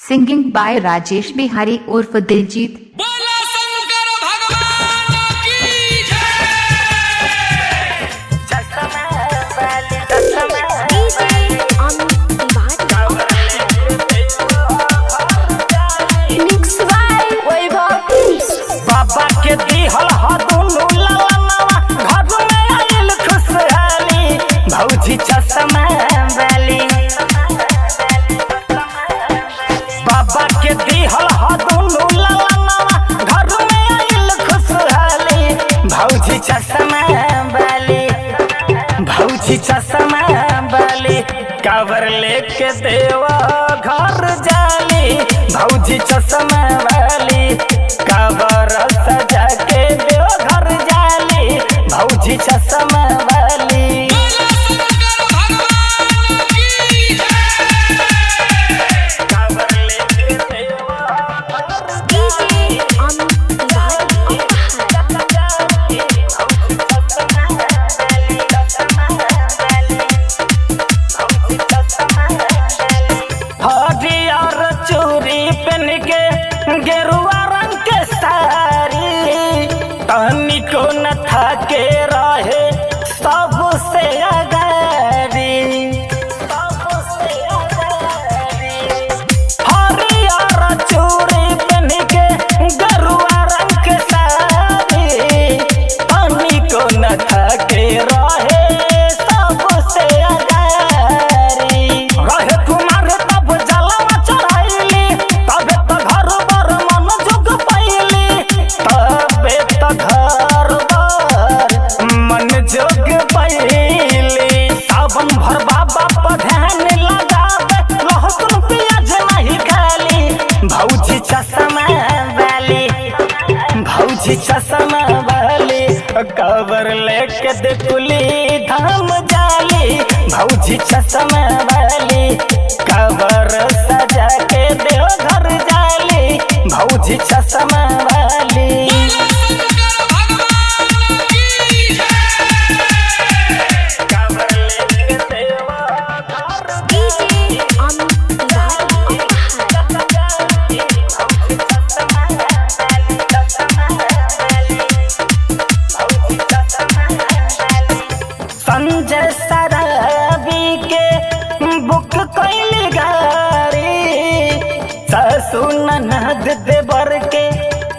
Singing by Rajesh Bihari उर्फ दिलजीत। बोला शंकर भगवान की बाबा के दिहल ह दुनु ललनवा घर में आइल खुशहाली भौजी चश्मा वाली। बाबा के दिहल ह दुनु ललनवा घर में आइल खुशहाली भौजी चश्मा वाली। भौजी चश्मा वाली कावर लेके देवा घर जाली भौजी चश्मा वाली। कावर सजा के देव घर जाली भौजी चश्मा वाली। हरियर चूड़ी पहन के गेरुआ रंग के साड़ी तनिको न थके रहे सबसे अगाड़ी। हरियर चूड़ी पहन के गेरुआ रंग के साड़ी तनिको न थके रहे सबसे अगाड़ी। रहे कुमार तब जलवा चढ़ाइली तबे तो घर बर मन जोग पाइली तबे तो घर बर मन जोग पाइली। सावन भर बाबा पर ध्यान लगावे लहसुन प्याज नहीं खाली भौजी चश्मा वाली। भौजी चश्मा वाली कवर लेके देखुली धाम जाली भौजी चश्मा वाली। कवर सजा के देव घर जाली भौजी चश्मा वाली। संजय सराबी के बुक कैली गाड़ी ससु ननद देवर के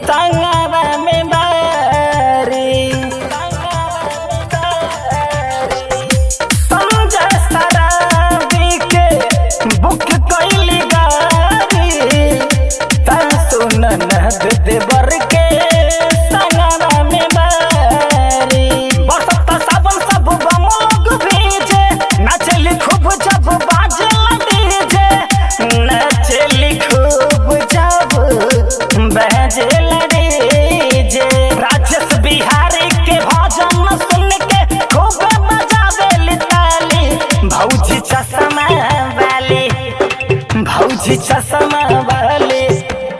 संगवा में बारी। संजय सराबी के बुक कैली गाड़ी ससु ननद देवर के संगवा में बारी। बरसत सावन सब बम लोग भीजे नाचली खूब जब बाजे डीजे नाचली खूब जब बाजे डीजे। राजेश बिहारी के भजन सुन के खूब बजावे ताली भौजी चश्मा वाली। भौजी चश्मा वाली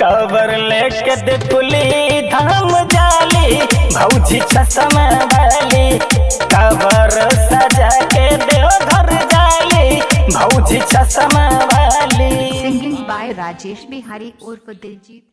कवर लेके देखुली धाम जाली भौजी चश्मा वाली। कवर सजा के देव घर जाली भौजी चश्मा वाली। सिंगिंग बाय राजेश बिहारी उर्फ दिलजीत।